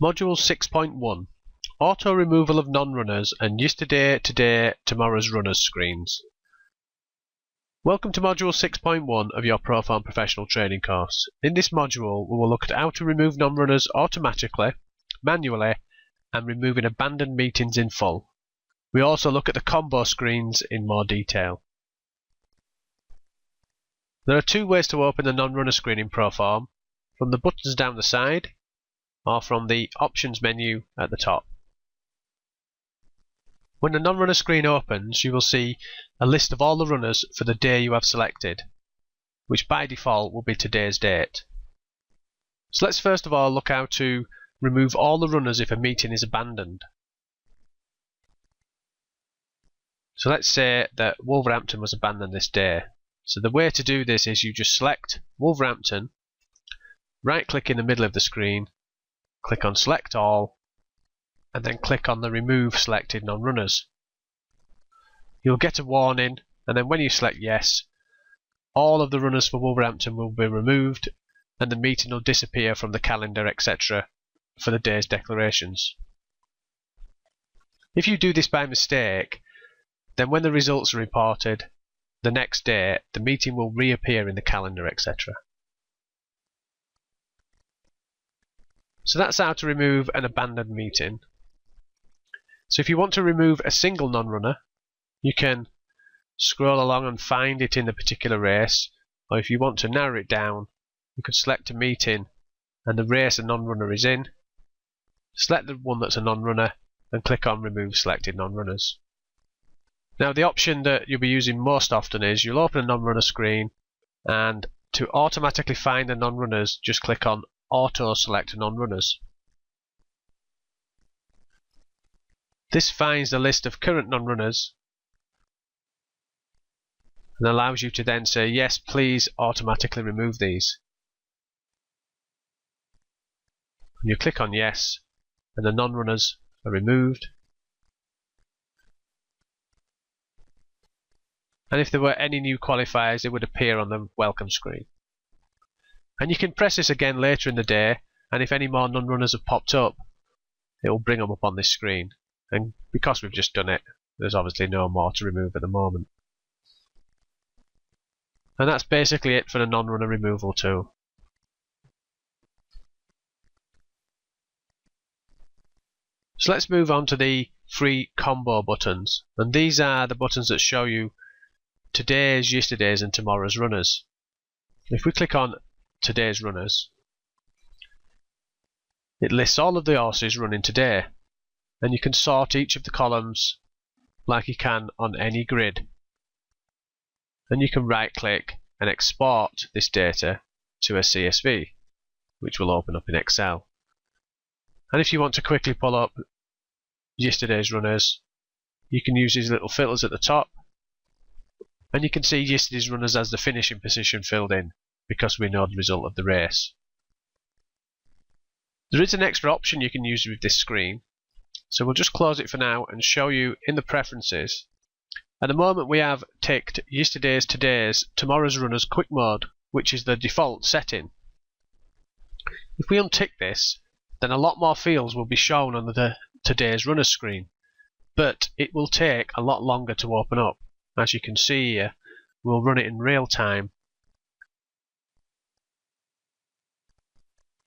Module 6.1 Auto Removal of Non-Runners and Yesterday, Today, Tomorrow's Runners screens. Welcome to Module 6.1 of your Proform Professional Training course. In this module, we will look at how to remove non-runners automatically, manually, and removing abandoned meetings in full. We also look at the combo screens in more detail. There are two ways to open the non-runner screen in Proform, from the buttons down the side, or from the Options menu at the top. When the non-runner screen opens, you will see a list of all the runners for the day you have selected, which by default will be today's date. So let's first of all look how to remove all the runners if a meeting is abandoned. So let's say that Wolverhampton was abandoned this day. So the way to do this is you just select Wolverhampton, right click in the middle of the screen, click on Select All, and then click on the Remove Selected Non-Runners. You'll get a warning, and then when you select Yes, all of the runners for Wolverhampton will be removed, and the meeting will disappear from the calendar, etc. for the day's declarations. If you do this by mistake, then when the results are reported the next day, the meeting will reappear in the calendar, etc. So that's how to remove an abandoned meeting. So if you want to remove a single non-runner, you can scroll along and find it in the particular race, or if you want to narrow it down, you can select a meeting and the race a non-runner is in, select the one that's a non-runner, and click on Remove Selected Non-Runners. Now the option that you'll be using most often is you'll open a non-runner screen, and to automatically find the non-runners, just click on Auto Select Non-Runners. This finds the list of current non-runners and allows you to then say, yes, please automatically remove these. And you click on yes, and the non-runners are removed. And if there were any new qualifiers, they would appear on the welcome screen. And you can press this again later in the day, and if any more non-runners have popped up, it will bring them up on this screen. And because we've just done it, there's obviously no more to remove at the moment. And that's basically it for the non-runner removal tool. So let's move on to the free combo buttons. And these are the buttons that show you today's, yesterday's and tomorrow's runners. If we click on today's runners, it lists all of the horses running today, and you can sort each of the columns like you can on any grid. And you can right click and export this data to a CSV, which will open up in Excel. And if you want to quickly pull up yesterday's runners, you can use these little filters at the top, and you can see yesterday's runners as the finishing position filled in, because we know the result of the race. There is an extra option you can use with this screen, so we'll just close it for now and show you in the preferences. At the moment we have ticked yesterday's, today's, tomorrow's runners quick mode, which is the default setting. If we untick this, then a lot more fields will be shown on the today's runners screen, but it will take a lot longer to open up. As you can see here, we'll run it in real time.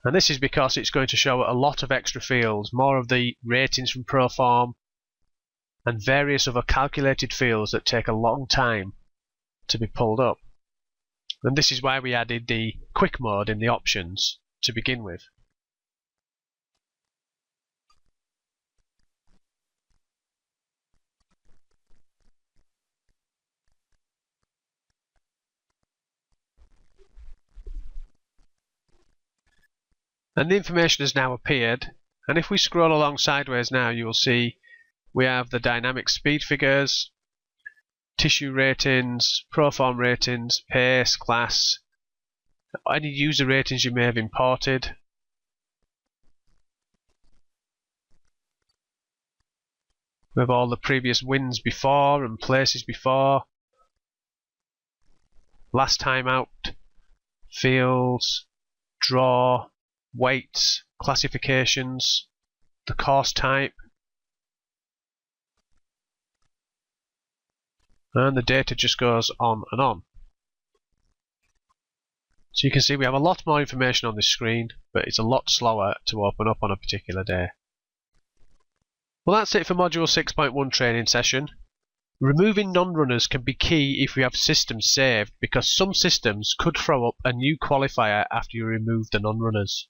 And this is because it's going to show a lot of extra fields, more of the ratings from Proform, and various other calculated fields that take a long time to be pulled up. And this is why we added the quick mode in the options to begin with. And the information has now appeared, and if we scroll along sideways now, you will see we have the dynamic speed figures, tissue ratings, Proform ratings, pace, class, any user ratings you may have imported. We have all the previous wins before and places before, last time out, fields, draw, weights, classifications, the course type, and the data just goes on and on. So you can see we have a lot more information on this screen, but it's a lot slower to open up on a particular day. Well, that's it for Module 6.1 training session. Removing non-runners can be key if we have systems saved, because some systems could throw up a new qualifier after you remove the non-runners.